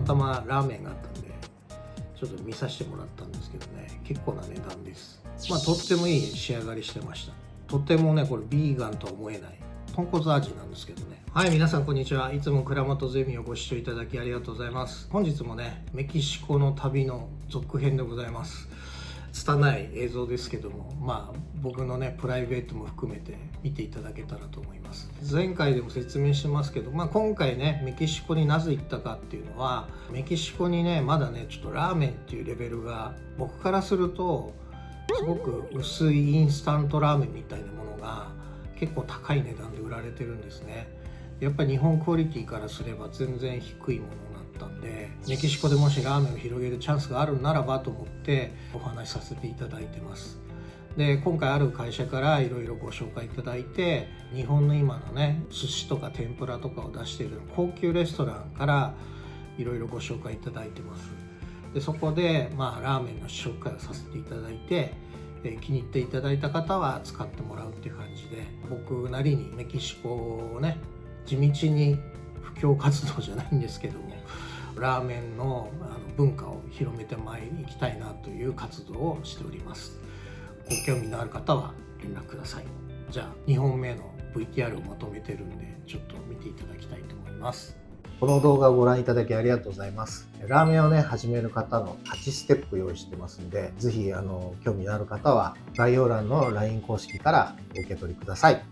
たまラーメンがあったんでちょっと見させてもらったんですけどね、結構な値段です。とってもいい仕上がりしてました。とてもねこれビーガンとは思えない豚骨味なんですけどね。はい、皆さんこんにちは。いつも倉本ゼミをご視聴いただきありがとうございます。本日もねメキシコの旅の続編でございます。拙い映像ですけども、僕のねプライベートも含めて見ていただけたらと思います。前回でも説明してますけど、今回ねメキシコになぜ行ったかっていうのは、メキシコにねまだねちょっとラーメンっていうレベルが僕からするとすごく薄いインスタントラーメンみたいなものが結構高い値段で売られてるんですね。やっぱり日本クオリティからすれば全然低いものだったんで、メキシコでもしラーメンを広げるチャンスがあるならばと思ってお話しさせていただいてます。で今回ある会社からいろいろご紹介いただいて、日本の今のね寿司とか天ぷらとかを出している高級レストランからいろいろご紹介いただいてます。でそこでラーメンの試食会をさせていただいて、気に入っていただいた方は使ってもらうっていう感じで、僕なりにメキシコをね地道に布教活動じゃないんですけどもラーメンの文化を広めていきたいなという活動をしております。ご興味のある方は連絡ください。じゃあ2本目の VTR をまとめてるんでちょっと見ていただきたいと思います。この動画をご覧いただきありがとうございます。ラーメンをね始める方の8ステップ用意してますんで、ぜひ興味のある方は概要欄の LINE 公式からお受け取りください。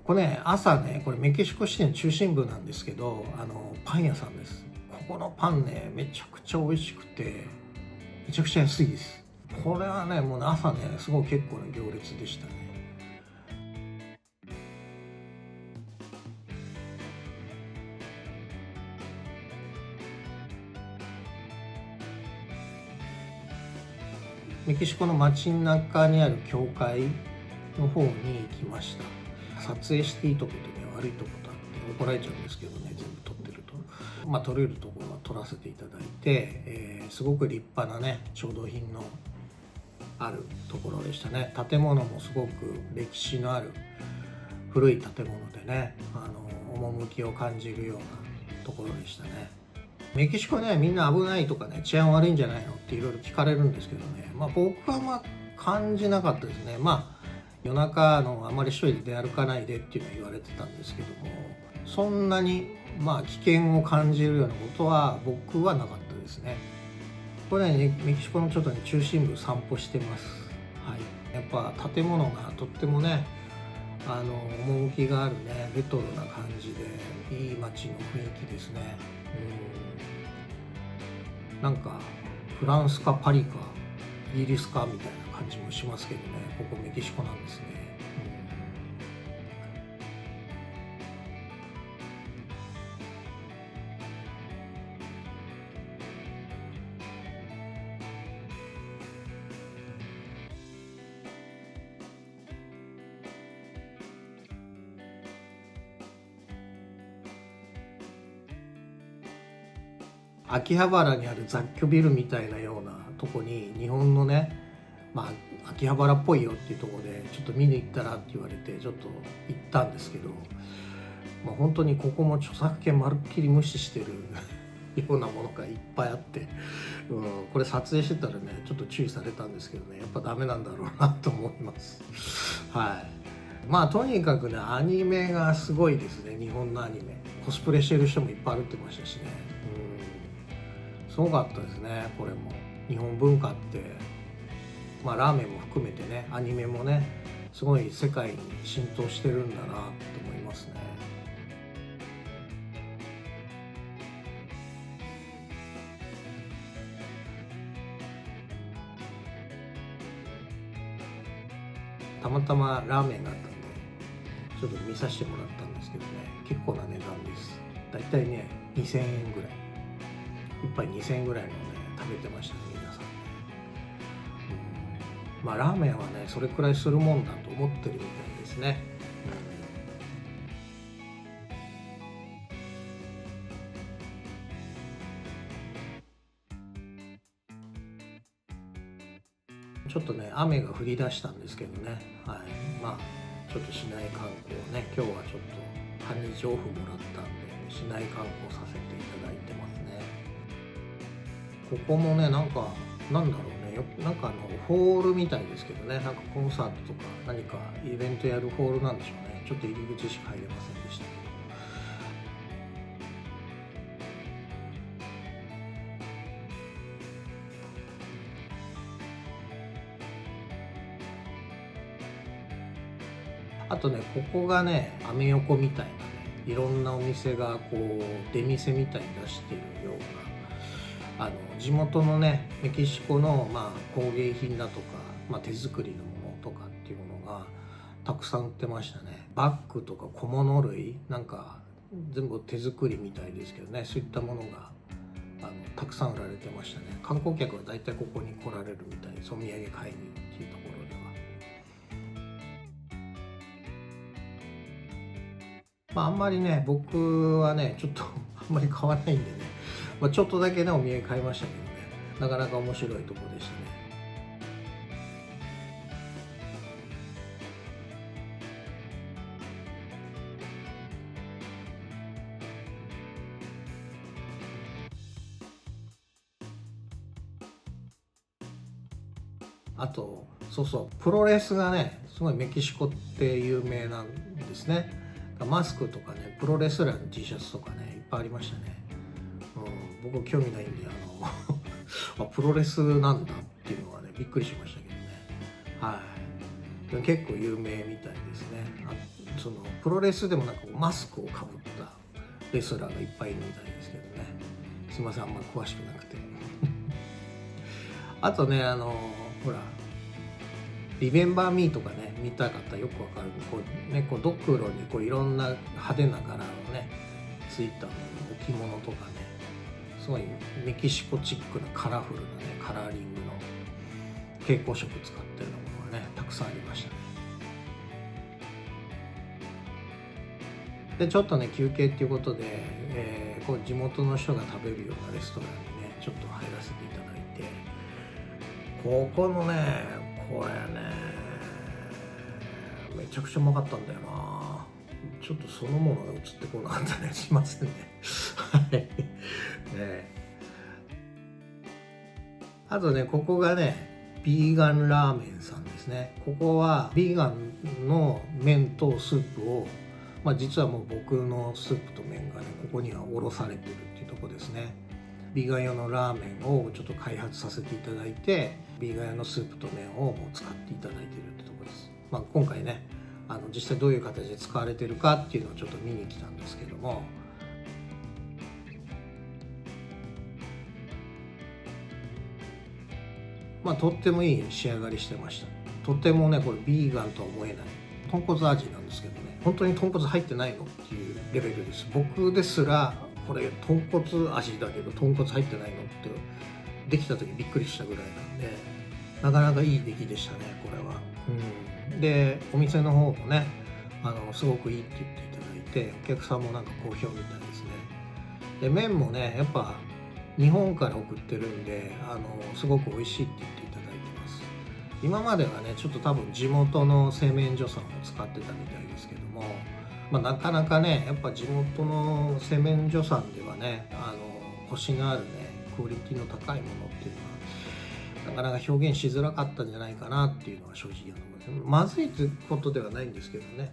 これね朝ね、これメキシコシティの中心部なんですけど、パン屋さんです。ここのパンねめちゃくちゃ美味しくてめちゃくちゃ安いです。これはねもう朝ねすごい結構な行列でしたね。メキシコの街中にある教会の方に行きました。撮影していいとことね悪いとことあって怒られちゃうんですけどね、全部撮ってると撮れるところは撮らせていただいて、すごく立派なね調度品のあるところでしたね。建物もすごく歴史のある古い建物でね、趣を感じるようなところでしたね。メキシコねみんな危ないとかね治安悪いんじゃないのっていろいろ聞かれるんですけどね、僕は感じなかったですね。夜中あまり一人で出歩かないでっていうのは言われてたんですけども、そんなに危険を感じるようなことは僕はなかったですね。これねメキシコのちょっとね中心部散歩してます。はい、やっぱ建物がとってもね趣があるねレトロな感じでいい街の雰囲気ですね。なんかフランスかパリかイギリスかみたいな感じもしますけどね、ここメキシコなんですね。秋葉原にある雑居ビルみたいなようなとこに日本のね秋葉原っぽいよっていうところでちょっと見に行ったらって言われてちょっと行ったんですけど、本当にここも著作権まるっきり無視してるようなものがいっぱいあって、これ撮影してたらねちょっと注意されたんですけどね、やっぱダメなんだろうなと思います。はい、とにかくねアニメがすごいですね。日本のアニメコスプレしてる人もいっぱい歩ってましたしね、すごかったですね。これも日本文化ってラーメンも含めてねアニメもねすごい世界に浸透してるんだなと思いますね。たまたまラーメンがあったんでちょっと見させてもらったんですけどね、結構な値段です。だいたいね2000円ぐらい、一杯2000円ぐらいのね食べてましたね皆さんね。ラーメンはねそれくらいするもんだと思ってるみたいですね。ちょっとね雨が降り出したんですけどね、ちょっと市内観光をね今日はちょっと半日オフもらったんで市内観光させていただいてますね。ここもねなんかなんだろうね、なんかホールみたいですけどね、なんかコンサートとか何かイベントやるホールなんでしょうね。ちょっと入り口しか入れませんでしたけど。あとね、ここがね、アメ横みたいなね、いろんなお店がこう出店みたいに出しているような、地元のねメキシコの、工芸品だとか、手作りのものとかっていうものがたくさん売ってましたね。バッグとか小物類なんか全部手作りみたいですけどね、そういったものがたくさん売られてましたね。観光客はだいたいここに来られるみたいです。お土産買いにっていうところでは。あんまりね、僕はね、ちょっとあんまり買わないんでね、ちょっとだけね、お土産買いましたけどね、なかなか面白いところでしたね。あと、そうそう、プロレスがね、すごいメキシコって有名なんですね。マスクとかね、プロレスラーの T シャツとかね、いっぱいありましたね。僕興味ないんで、プロレスなんだっていうのはね、びっくりしましたけどね。はい。でも結構有名みたいですね。そのプロレスでもなんかマスクをかぶったレスラーがいっぱいいるみたいですけどね。すいません、あんまり詳しくなくて。あとね、ほら、リメンバーミーとかね、見たかったらよくわかる。こうね、こうドクロにこういろんな派手な柄のね、ついた置物とかね、すごいメキシコチックなカラフルなね、カラーリングの蛍光色使ったようなものがね、たくさんありましたね。で、ちょっとね、休憩っていうことで、こう地元の人が食べるようなレストランにね、ちょっと入らせていただいて、ここのね、これね、めちゃくちゃうまかったんだよな。ちょっとそのものが映ってこなかったね。すいませんね。はい。あとね、ここがね、ビーガンラーメンさんですね。ここはビーガンの麺とスープを、実はもう僕のスープと麺がね、ここにはおろされてるっていうところですね。ビーガン用のラーメンをちょっと開発させていただいて、ビーガン用のスープと麺をもう使っていただいてるってところです。今回ね、実際どういう形で使われてるかっていうのをちょっと見に来たんですけども、とってもいい仕上がりしてました。とてもね、これビーガンとは思えない。豚骨味なんですけどね、本当に豚骨入ってないのっていうレベルです。僕ですら、これ豚骨味だけど豚骨入ってないのってできた時びっくりしたぐらいなんで、なかなかいい出来でしたね、これは。で、お店の方もね、すごくいいって言っていただいて、お客さんもなんか好評みたいですね。で、麺もね、やっぱ日本から送ってるんで、すごく美味しいって言っていただいてます。今まではね、ちょっと多分地元の製麺所さんを使ってたみたいですけども、なかなかね、やっぱ地元の製麺所さんではね、コシのあるね、クオリティの高いものっていうのは、なかなか表現しづらかったんじゃないかなっていうのは正直な思います。まずいってことではないんですけどね、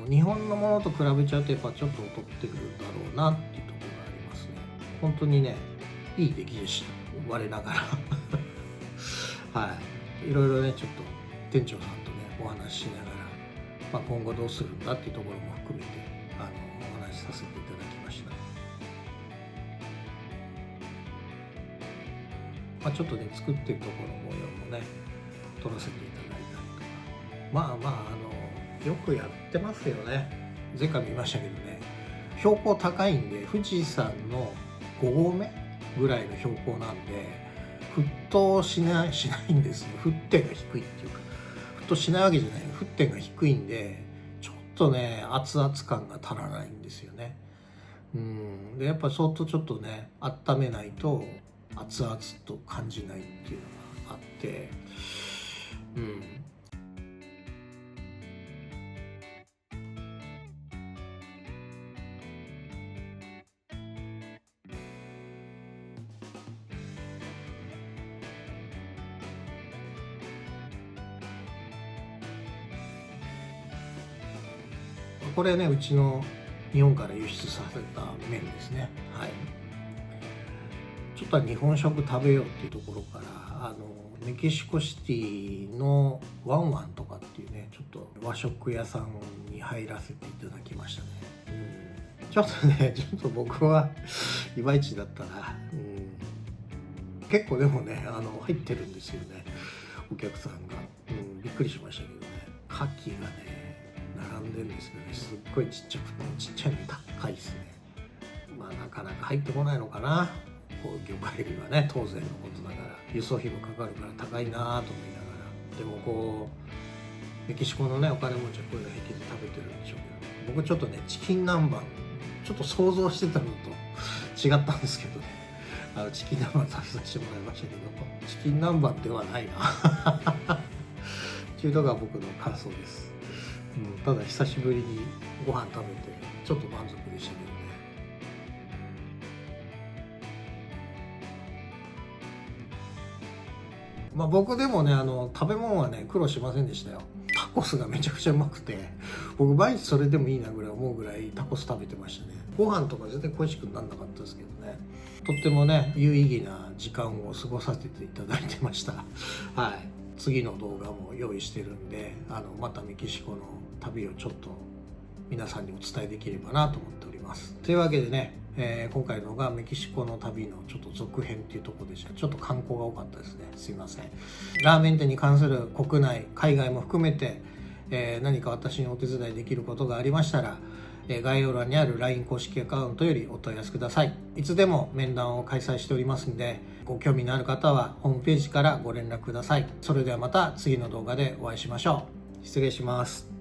日本のものと比べちゃうとやっぱちょっと劣ってくるんだろうなっていうところがありますね。本当にね、いい出来でした。我ながら。はい。いろいろね、ちょっと店長さんとね、お話ししながら、今後どうするんだっていうところも含めて、お話しさせていただきました。ちょっとね、作ってるところの模様もね、撮らせていただいたりとか。よくやってますよね。前回見ましたけどね、標高高いんで、富士山の5合目ぐらいの標高なんで、沸騰しないんですよ。沸点が低いっていうか、沸騰しないわけじゃない。沸点が低いんで、ちょっとね、熱々感が足らないんですよね。で、やっぱ相当ちょっとね、温めないと熱々と感じないっていうのがあって、これねうちの日本から輸出させた麺ですね。はい、ちょっと日本食食べようっていうところからメキシコシティのワンワンとかっていうねちょっと和食屋さんに入らせていただきましたね。ちょっと僕はいまいちだったな。結構でもね入ってるんですよね、お客さんが。びっくりしましたけどね、牡蠣がね並んでるんですけどね、すっごいちっちゃくて、ちっちゃいの高いですね。まあなかなか入ってこないのかな、こう魚介類はね、当然のことだから輸送費もかかるから高いなと思いながら、でもこうメキシコのねお金持ちはこういうの平気で食べてるんでしょうけど、僕ちょっとねチキン南蛮ちょっと想像してたのと違ったんですけどね、チキン南蛮食べさせてもらいましたけど、チキン南蛮ではないなっていうのが僕の感想です。ただ久しぶりにご飯食べてちょっと満足でしたけどね。まあ僕でもね食べ物はね苦労しませんでしたよ。タコスがめちゃくちゃうまくて、僕毎日それでもいいなぐらい思うぐらいタコス食べてましたね。ご飯とか絶対恋しくならなかったですけどね、とってもね有意義な時間を過ごさせていただいてましたはい、次の動画も用意してるんでまたメキシコの旅をちょっと皆さんにお伝えできればなと思っております。というわけでね、今回のがメキシコの旅のちょっと続編っていうところでした。ちょっと観光が多かったですね、すいません。ラーメン店に関する国内海外も含めて、何か私にお手伝いできることがありましたら、概要欄にある LINE 公式アカウントよりお問い合わせください。いつでも面談を開催しておりますので、ご興味のある方はホームページからご連絡ください。それではまた次の動画でお会いしましょう。失礼します。